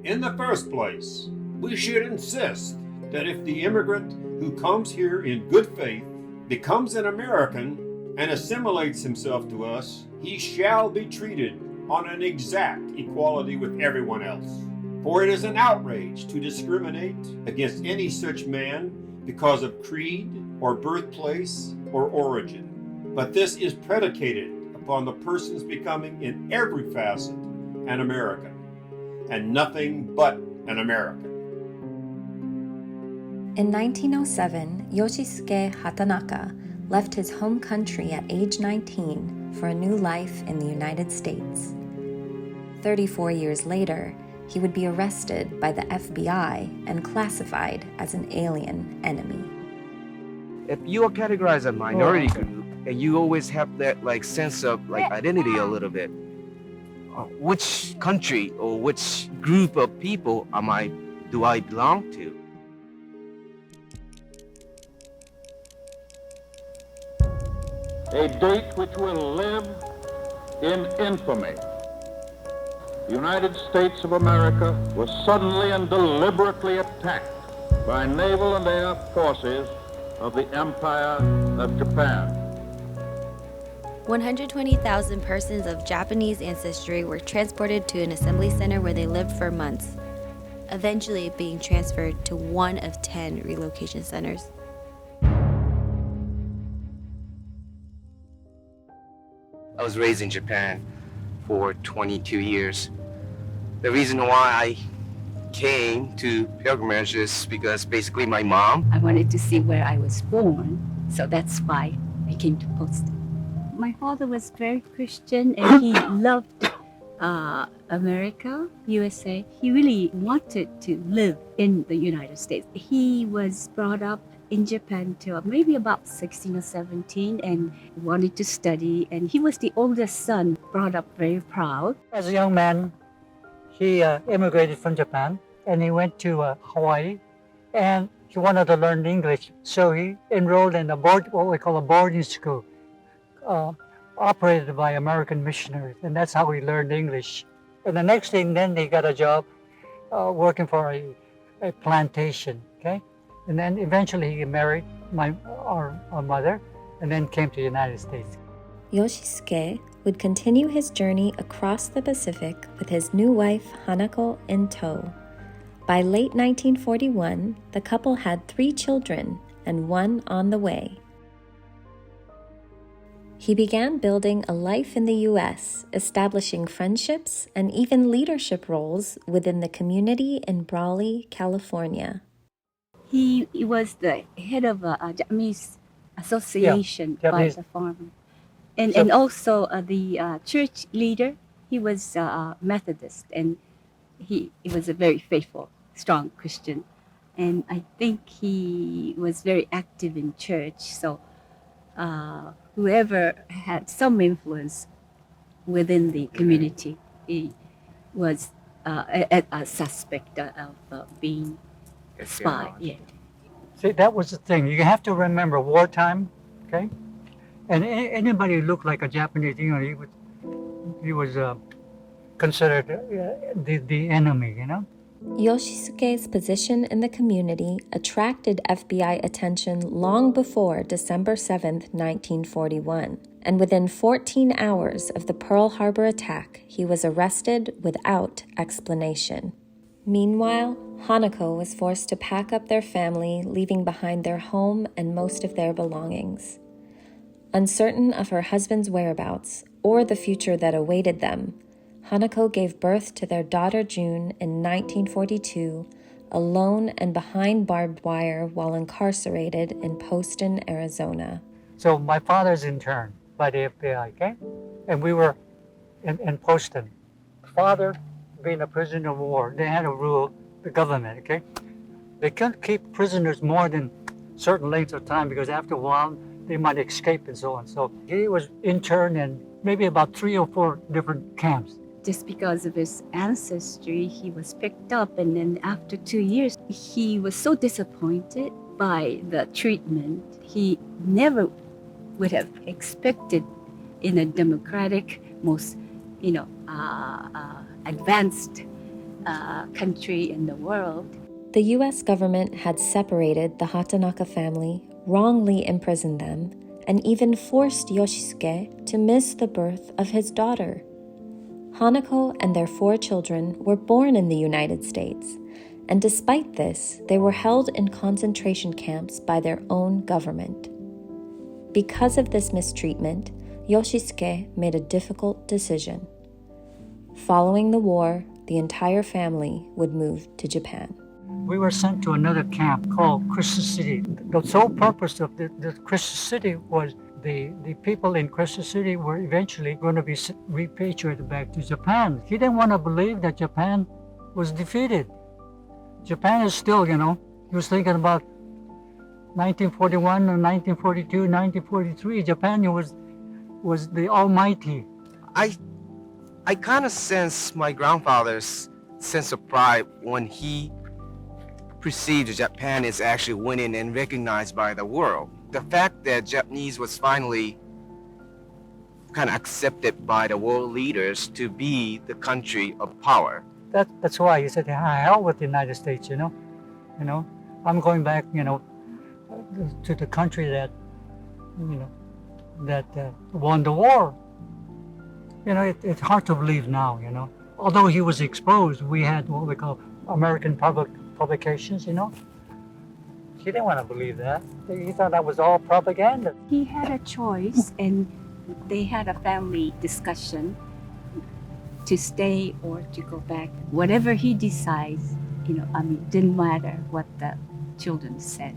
In the first place, we should insist that if the immigrant who comes here in good faith becomes an American and assimilates himself to us, he shall be treated on an exact equality with everyone else. For it is an outrage to discriminate against any such man because of creed or birthplace or origin. But this is predicated upon the person's becoming in every facet an American, and nothing but an American. In 1907, Yoshisuke Hatanaka left his home country at age 19 for a new life in the United States. 34 years later, he would be arrested by the FBI and classified as an alien enemy. If you are categorized as a minority group and you always have that sense of identity a little bit, which country or which group of people do I belong to? A date which will live in infamy. The United States of America was suddenly and deliberately attacked by naval and air forces of the Empire of Japan. 120,000 persons of Japanese ancestry were transported to an assembly center where they lived for months, eventually being transferred to one of 10 relocation centers. I was raised in Japan for 22 years. The reason why I came to pilgrimage is because basically my mom. I wanted to see where I was born, so that's why I came to Post. My father was very Christian and he loved America, USA. He really wanted to live in the United States. He was brought up in Japan till maybe about 16 or 17 and wanted to study. And he was the oldest son, brought up very proud. As a young man, he immigrated from Japan and he went to Hawaii and he wanted to learn English. So he enrolled in what we call a boarding school, operated by American missionaries. And that's how he learned English. And the next thing, then he got a job working for a plantation, okay? And then eventually he married our mother and then came to the United States. Yoshisuke would continue his journey across the Pacific with his new wife, Hanako, in tow. By late 1941, the couple had 3 children and one on the way. He began building a life in the U.S., establishing friendships and even leadership roles within the community in Brawley, California. He was the head of a Japanese association by the farmer. And also the church leader, he was Methodist, and he was a very faithful, strong Christian. And I think he was very active in church, so whoever had some influence within the community, he was a suspect of being a spy. Yeah. See, that was the thing. You have to remember wartime, okay? And anybody who looked like a Japanese, he was considered the enemy, Yoshisuke's position in the community attracted FBI attention long before December 7, 1941, and within 14 hours of the Pearl Harbor attack, he was arrested without explanation. Meanwhile, Hanako was forced to pack up their family, leaving behind their home and most of their belongings. Uncertain of her husband's whereabouts or the future that awaited them, Hanako gave birth to their daughter June in 1942, alone and behind barbed wire while incarcerated in Poston, Arizona. So my father's interned by the FBI, okay? And we were in Poston. Father being a prisoner of war, they had a rule, the government, okay? They couldn't keep prisoners more than certain lengths of time because after a while they might escape and so on. So he was interned in maybe about 3 or 4 different camps. Just because of his ancestry, he was picked up, and then after 2 years, he was so disappointed by the treatment. He never would have expected in a democratic, most, advanced country in the world. The U.S. government had separated the Hatanaka family, wrongly imprisoned them, and even forced Yoshisuke to miss the birth of his daughter. Hanako and their 4 children were born in the United States, and despite this, they were held in concentration camps by their own government. Because of this mistreatment, Yoshisuke made a difficult decision. Following the war, the entire family would move to Japan. We were sent to another camp called Crystal City. The sole purpose of the Crystal City was the people in Crystal City were eventually going to be repatriated back to Japan. He didn't want to believe that Japan was defeated. Japan is still, he was thinking about 1941 and 1942, 1943. Japan was the almighty. I kind of sense my grandfather's sense of pride when he perceived that Japan is actually winning and recognized by the world. The fact that Japanese was finally kind of accepted by the world leaders to be the country of power. That's why he said, hell with the United States, I'm going back, to the country that, won the war. It's hard to believe now, Although he was exposed, we had what we call American publications, He didn't want to believe that. He thought that was all propaganda. He had a choice, and they had a family discussion to stay or to go back. Whatever he decides, didn't matter what the children said.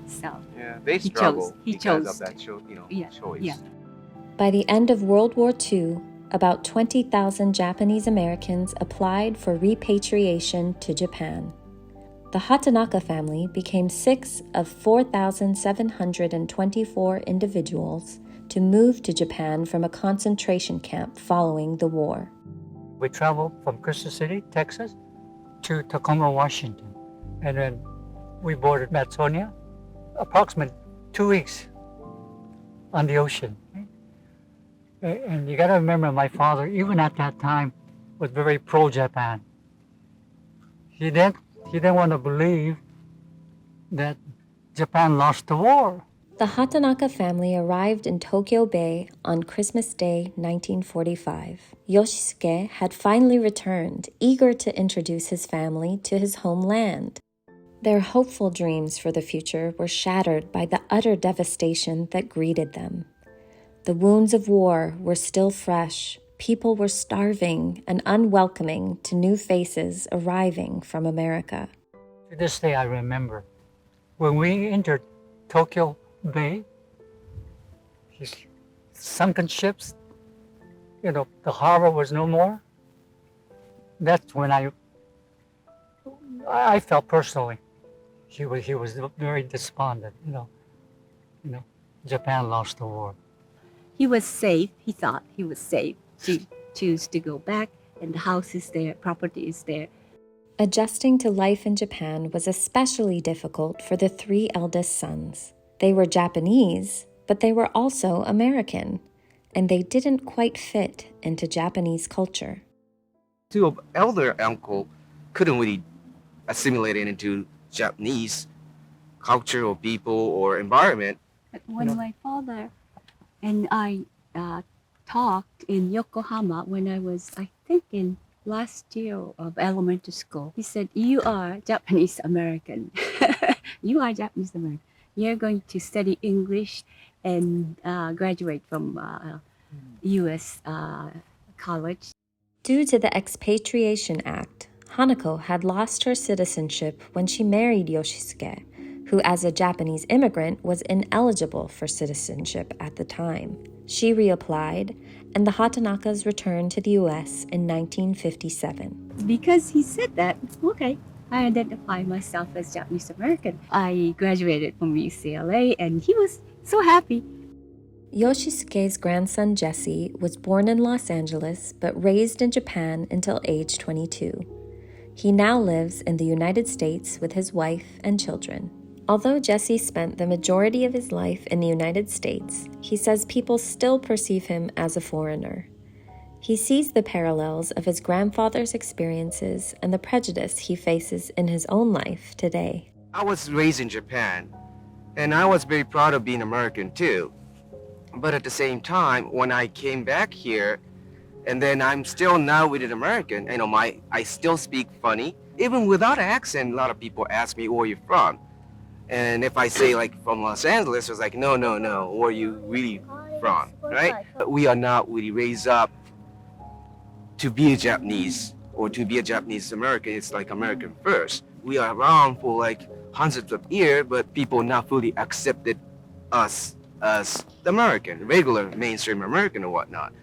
So yeah, they he struggled chose of that choice. Yeah. By the end of World War II, about 20,000 Japanese Americans applied for repatriation to Japan. The Hatanaka family became 6 of 4,724 individuals to move to Japan from a concentration camp following the war. We traveled from Crystal City, Texas, to Tacoma, Washington. And then we boarded Matsonia, approximately 2 weeks on the ocean. And you got to remember, my father, even at that time, was very pro-Japan. He didn't want to believe that Japan lost the war. The Hatanaka family arrived in Tokyo Bay on Christmas Day, 1945. Yoshisuke had finally returned, eager to introduce his family to his homeland. Their hopeful dreams for the future were shattered by the utter devastation that greeted them. The wounds of war were still fresh. People were starving and unwelcoming to new faces arriving from America. To this day, I remember when we entered Tokyo Bay, these sunken ships, the harbor was no more. That's when I felt personally he was very despondent. Japan lost the war. He was safe. He thought he was safe to choose to go back, and the house is there, property is there. Adjusting to life in Japan was especially difficult for the 3 eldest sons. They were Japanese, but they were also American, and they didn't quite fit into Japanese culture. To elder uncle couldn't really assimilate into Japanese culture or people or environment. But when my father and I talked in Yokohama when I was, I think, in last year of elementary school, he said, "You are Japanese American. You are Japanese American. You're going to study English and graduate from U.S. college." Due to the Expatriation Act, Hanako had lost her citizenship when she married Yoshisuke, who as a Japanese immigrant was ineligible for citizenship at the time. She reapplied, and the Hatanakas returned to the U.S. in 1957. Because he said that, okay, I identify myself as Japanese American. I graduated from UCLA, and he was so happy. Yoshisuke's grandson Jesse was born in Los Angeles but raised in Japan until age 22. He now lives in the United States with his wife and children. Although Jesse spent the majority of his life in the United States, he says people still perceive him as a foreigner. He sees the parallels of his grandfather's experiences and the prejudice he faces in his own life today. I was raised in Japan, and I was very proud of being American too. But at the same time, when I came back here, and then I'm still now with an American, I still speak funny. Even without an accent, a lot of people ask me, where are you from? And if I say like from Los Angeles, it's like, no, where are you really from, right? But we are not really raised up to be a Japanese or to be a Japanese American. It's like American first. We are around for like hundreds of years, but people not fully accepted us as American, regular mainstream American or whatnot.